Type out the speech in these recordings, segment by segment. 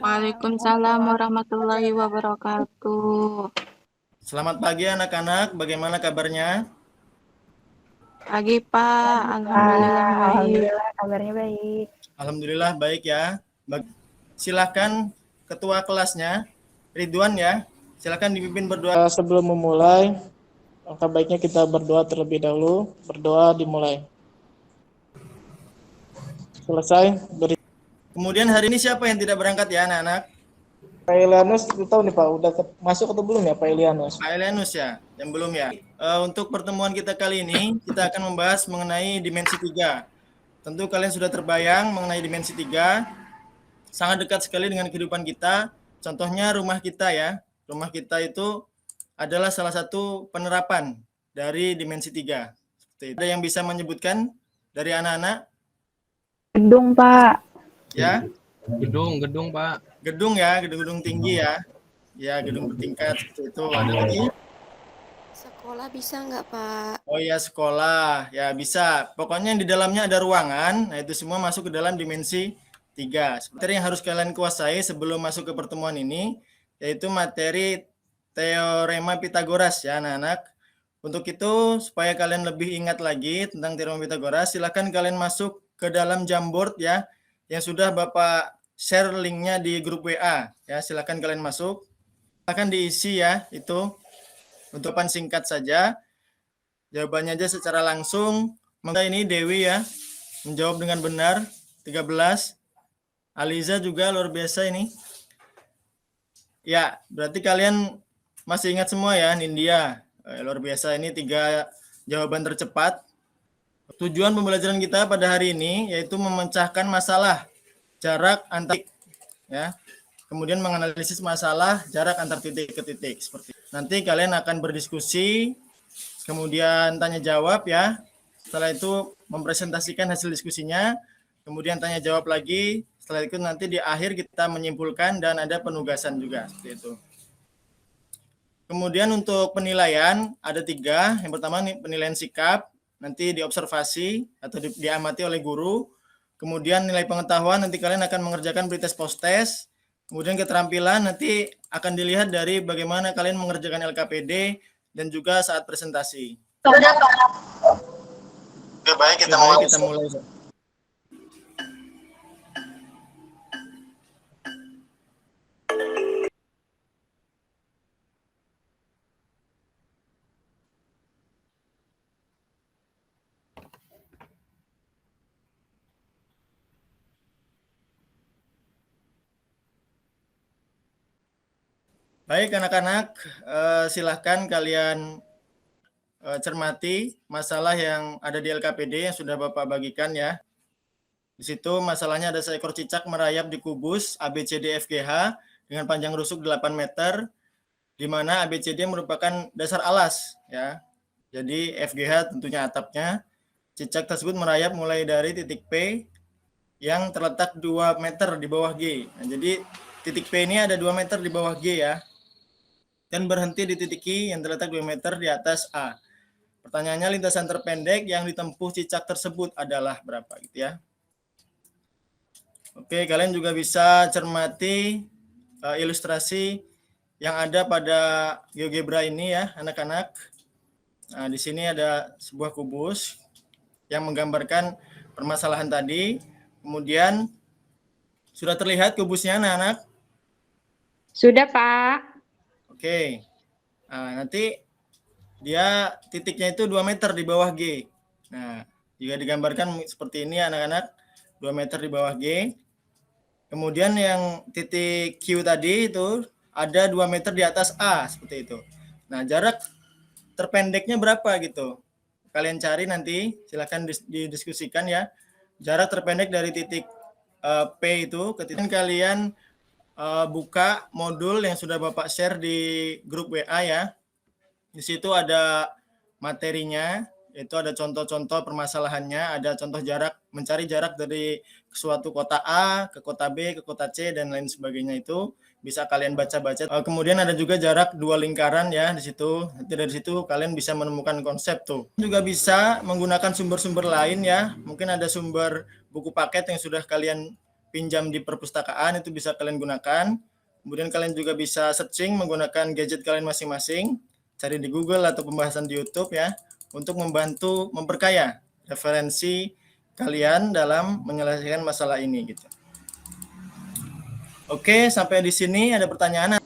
Waalaikumsalam warahmatullahi wabarakatuh. Selamat pagi anak-anak, bagaimana kabarnya? Pagi Pak, alhamdulillah baik. Alhamdulillah kabarnya baik. Alhamdulillah baik ya. Silakan ketua kelasnya, Ridwan ya. Silakan dipimpin berdoa. Sebelum memulai, langkah baiknya kita berdoa terlebih dahulu. Berdoa dimulai. Selesai. Kemudian hari ini siapa yang tidak berangkat ya anak-anak? Pak Ilianus, tahu nih Pak, udah masuk atau belum ya Pak Ilianus? Pak Ilianus ya, yang belum ya. Untuk pertemuan kita kali ini, kita akan membahas mengenai dimensi 3. Tentu kalian sudah terbayang mengenai dimensi 3. Sangat dekat sekali dengan kehidupan kita. Contohnya rumah kita ya. Rumah kita itu adalah salah satu penerapan dari dimensi 3. Ada yang bisa menyebutkan dari anak-anak? Gedung Pak. Ya? Gedung Pak. Gedung ya, gedung-gedung tinggi ya. Ya, gedung bertingkat seperti itu. Ada lagi? Sekolah bisa nggak Pak? Oh ya, sekolah. Ya, bisa. Pokoknya yang di dalamnya ada ruangan. Nah, itu semua masuk ke dalam dimensi 3. Materi yang harus kalian kuasai sebelum masuk ke pertemuan ini, yaitu materi teorema Pitagoras ya anak-anak. Untuk itu, supaya kalian lebih ingat lagi tentang teorema Pitagoras, silakan kalian masuk ke dalam Jamboard ya, yang sudah Bapak share linknya di grup WA. Ya, silakan kalian masuk. Silakan diisi ya, itu. Untuk jawaban singkat saja. Jawabannya aja secara langsung. Maka ini Dewi ya, menjawab dengan benar, 13. Aliza juga luar biasa ini. Ya, berarti kalian masih ingat semua ya, Nindya. Luar biasa, ini 3 jawaban tercepat. Tujuan pembelajaran kita pada hari ini yaitu memecahkan masalah jarak antar titik ya. Kemudian menganalisis masalah jarak antar titik ke titik seperti itu. Nanti kalian akan berdiskusi, kemudian tanya jawab ya. Setelah itu mempresentasikan hasil diskusinya, kemudian tanya jawab lagi. Setelah itu nanti di akhir kita menyimpulkan dan ada penugasan juga seperti itu. Kemudian untuk penilaian ada 3. Yang pertama penilaian sikap, nanti diobservasi atau diamati oleh guru. Kemudian nilai pengetahuan nanti kalian akan mengerjakan pretest post-test. Kemudian keterampilan nanti akan dilihat dari bagaimana kalian mengerjakan LKPD dan juga saat presentasi. Sudah Pak. Oke, baik kita mulai. Baik anak-anak, silahkan kalian cermati masalah yang ada di LKPD yang sudah Bapak bagikan ya. Di situ masalahnya ada seekor cicak merayap di kubus ABCDFGH dengan panjang rusuk 8 meter, di mana ABCD merupakan dasar alas ya. Jadi FGH tentunya atapnya. Cicak tersebut merayap mulai dari titik P yang terletak 2 meter di bawah G. Nah, jadi titik P ini ada 2 meter di bawah G ya. Dan berhenti di titik Q yang terletak 2 meter di atas A. Pertanyaannya, lintasan terpendek yang ditempuh cicak tersebut adalah berapa gitu ya. Oke, kalian juga bisa cermati ilustrasi yang ada pada GeoGebra ini ya, anak-anak. Nah, di sini ada sebuah kubus yang menggambarkan permasalahan tadi. Kemudian sudah terlihat kubusnya anak-anak? Sudah Pak. Oke, nah, nanti dia titiknya itu 2 meter di bawah G. Nah, jika digambarkan seperti ini anak-anak, 2 meter di bawah G. Kemudian yang titik Q tadi itu ada 2 meter di atas A, seperti itu. Nah, jarak terpendeknya berapa gitu? Kalian cari nanti, silakan didiskusikan ya. Jarak terpendek dari titik P itu ke titik kalian buka modul yang sudah Bapak share di grup WA ya. Di situ ada materinya, itu ada contoh-contoh permasalahannya, ada contoh jarak, mencari jarak dari suatu kota A ke kota B, ke kota C, dan lain sebagainya itu bisa kalian baca-baca. Kemudian ada juga jarak 2 lingkaran ya di situ. Nanti dari situ kalian bisa menemukan konsep tuh. Juga bisa menggunakan sumber-sumber lain ya. Mungkin ada sumber buku paket yang sudah kalian pinjam di perpustakaan, itu bisa kalian gunakan. Kemudian kalian juga bisa searching menggunakan gadget kalian masing-masing, cari di Google atau pembahasan di YouTube ya, untuk membantu memperkaya referensi kalian dalam menyelesaikan masalah ini gitu. Oke, sampai di sini ada pertanyaan?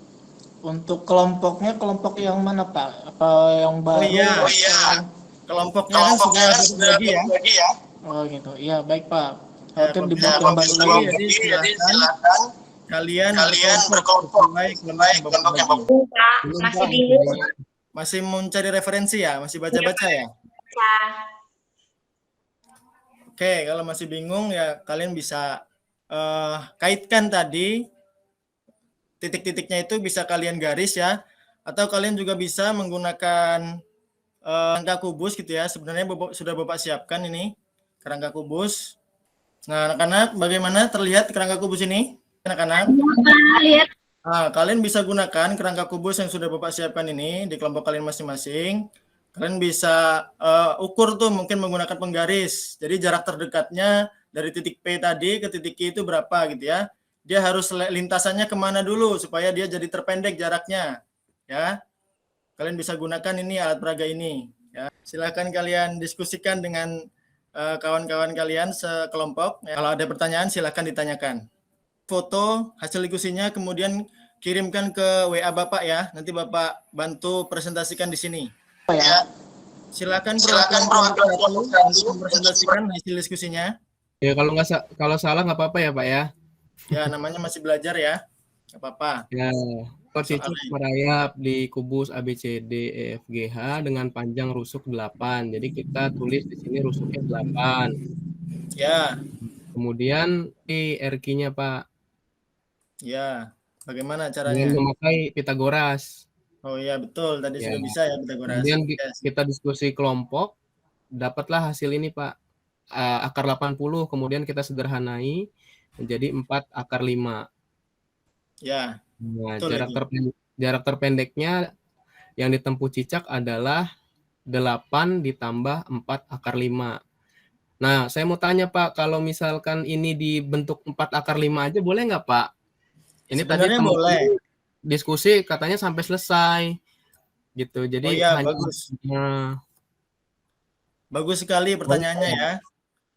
Untuk kelompoknya, kelompok yang mana Pak? Apa yang baru? Oh iya. Kelompoknya kan sudah berbagi ya. Oh gitu. Iya, baik Pak. Ya, Itu kelompok dibuat lagi, kembali. jadi silakan kalian berkelompok sesuai kelompok yang Bapak bagi. Pak, masih bingung. Masih mencari referensi ya? Masih baca-baca ya? Oke, kalau masih bingung ya kalian bisa kaitkan tadi titik-titiknya itu bisa kalian garis ya, atau kalian juga bisa menggunakan kerangka kubus gitu ya. Sebenarnya sudah Bapak siapkan ini kerangka kubus. Nah, anak-anak bagaimana terlihat kerangka kubus ini? Anak-anak? Lihat. Nah, kalian bisa gunakan kerangka kubus yang sudah Bapak siapkan ini di kelompok kalian masing-masing. Kalian bisa ukur tuh mungkin menggunakan penggaris. Jadi jarak terdekatnya dari titik P tadi ke titik Q itu berapa gitu ya. Dia harus lintasannya kemana dulu supaya dia jadi terpendek jaraknya. Ya, kalian bisa gunakan ini alat peraga ini. Ya, silakan kalian diskusikan dengan kawan-kawan kalian sekelompok. Ya, kalau ada pertanyaan silakan ditanyakan. Foto hasil diskusinya kemudian kirimkan ke WA Bapak ya. Nanti Bapak bantu presentasikan di sini. Ya. Silakan untuk mempresentasikan hasil diskusinya. Ya kalau salah nggak apa-apa ya Pak ya. Ya, namanya masih belajar ya. Nggak apa-apa. Ya, Cicak merayap di kubus ABCD EFGH dengan panjang rusuk 8. Jadi kita tulis di sini rusuknya 8. Ya. Kemudian di RQ-nya Pak. Ya. Bagaimana caranya? Dengan memakai Pitagoras. Oh iya betul. Tadi sudah bisa ya Pitagoras. Kemudian kita diskusi kelompok, dapatlah hasil ini Pak. Akar 80, kemudian kita sederhanai menjadi 4 akar 5. Ya. Nah, jarak terpendeknya yang ditempuh Cicak adalah 8 ditambah 4 akar 5. Nah, saya mau tanya Pak, kalau misalkan ini dibentuk 4 akar 5 aja boleh nggak Pak? Ini sebenarnya tadi boleh. Diskusi katanya sampai selesai. Gitu. Jadi bagus. Bagus sekali pertanyaannya ya.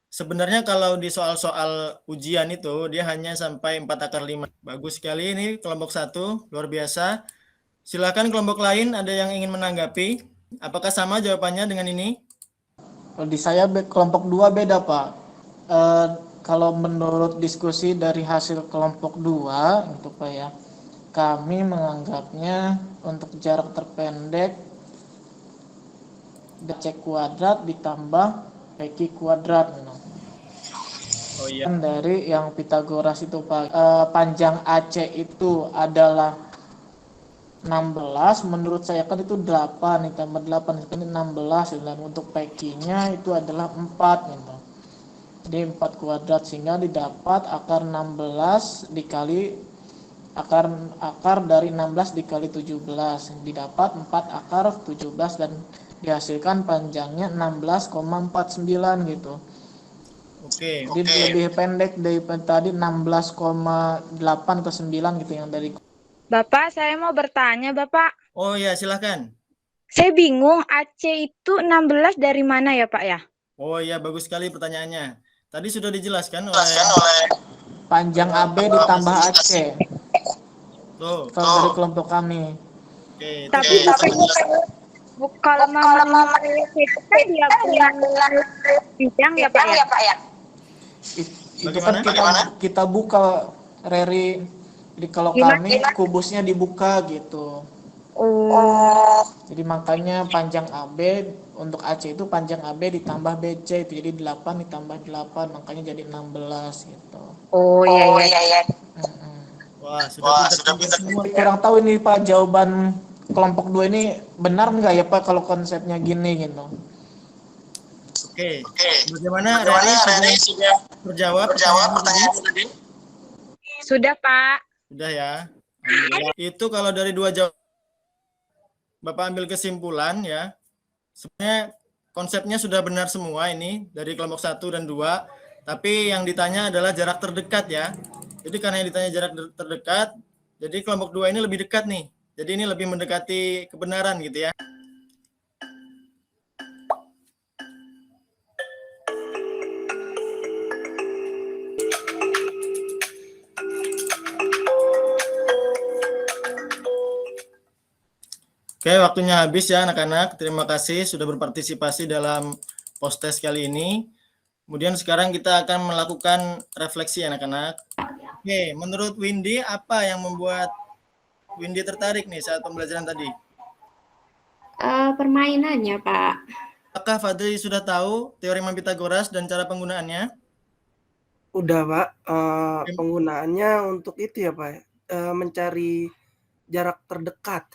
Sebenarnya kalau di soal-soal ujian itu dia hanya sampai 4 akar 5. Bagus sekali ini kelompok 1, luar biasa. Silakan kelompok lain ada yang ingin menanggapi. Apakah sama jawabannya dengan ini? Kalau di saya kelompok 2 beda Pak. Kalau menurut diskusi dari hasil kelompok 2 gitu Pak ya, kami menganggapnya untuk jarak terpendek C kuadrat ditambah PQ kuadrat. Oh iya. Dari yang Pitagoras itu Pak, panjang AC itu adalah 16, menurut saya kan itu 8 ditambah 8 itu 16, dan untuk PQ-nya itu adalah 4 gitu. Jadi 4 kuadrat sehingga didapat akar 16 dikali akar dari 16 dikali 17, didapat 4 akar 17 dan dihasilkan panjangnya 16,49 gitu. Oke. Jadi lebih pendek dari tadi 16,8 ke 9 gitu yang dari. Bapak, saya mau bertanya, Bapak. Oh ya, silakan. Saya bingung, AC itu 16 dari mana ya, Pak ya? Oh iya, bagus sekali pertanyaannya. Tadi sudah dijelaskan oleh panjang AB ditambah AC. Tuh. Dari kelompok kami. Oke. Tapi kalau mama itu kan dia punya bidang ya Pak ya? Itu kan kita buka Reri. Jadi kalau kami kubusnya dibuka gitu. Oh. Jadi makanya panjang AB untuk AC itu panjang AB ditambah BC itu jadi 8 ditambah 8 makanya jadi 16 gitu. Oh iya. Wah, sudah pintar semua. Kurang tahu ini Pak jawaban kelompok 2 ini benar nggak ya Pak kalau konsepnya gini gitu. Oke. Bagaimana Reni sudah terjawab pertanyaan tadi? Sudah Pak. Sudah ya. Alhamdulillah. Itu kalau dari 2 jawaban Bapak ambil kesimpulan ya. Sebenarnya konsepnya sudah benar semua ini dari kelompok 1 dan 2. Tapi yang ditanya adalah jarak terdekat ya. Jadi karena yang ditanya jarak terdekat, jadi kelompok 2 ini lebih dekat nih. Jadi ini lebih mendekati kebenaran gitu ya. Oke, waktunya habis ya anak-anak. Terima kasih sudah berpartisipasi dalam post-test kali ini. Kemudian sekarang kita akan melakukan refleksi anak-anak. Oke, menurut Windy apa yang membuat Windy tertarik nih saat pembelajaran tadi? Permainannya, Pak. Apakah Fadli sudah tahu teorema Pythagoras dan cara penggunaannya? Udah, Pak. Penggunaannya untuk itu ya, Pak. Mencari jarak terdekat.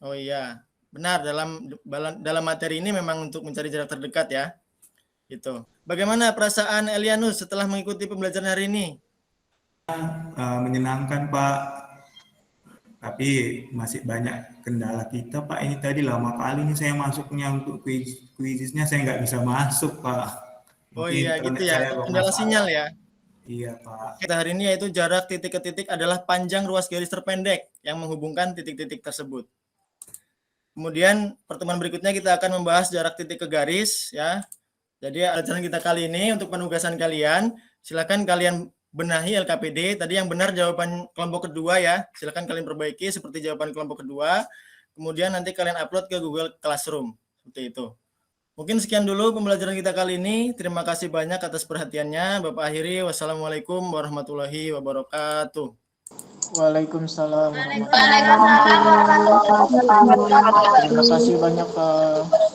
Oh iya, benar, dalam materi ini memang untuk mencari jarak terdekat ya. Gitu. Bagaimana perasaan Elianus setelah mengikuti pembelajaran hari ini? Menyenangkan, Pak. Tapi masih banyak kendala kita, Pak. Ini tadi lama kali nih saya masuknya untuk kuisnya saya nggak bisa masuk, Pak. Oh Mungkin iya, gitu ya. saya Kendala sinyal ya. Iya, Pak. Kita hari ini yaitu jarak titik ke titik adalah panjang ruas garis terpendek yang menghubungkan titik-titik tersebut. Kemudian pertemuan berikutnya kita akan membahas jarak titik ke garis ya. Jadi ajaran kita kali ini untuk penugasan kalian, silakan kalian benahi LKPD. Tadi yang benar jawaban kelompok kedua ya. Silakan kalian perbaiki seperti jawaban kelompok kedua. Kemudian nanti kalian upload ke Google Classroom. Seperti itu. Mungkin sekian dulu pembelajaran kita kali ini. Terima kasih banyak atas perhatiannya. Bapak akhiri. Wassalamualaikum warahmatullahi wabarakatuh. Waalaikumsalam warahmatullahi wabarakatuh. Terima kasih banyak, Pak.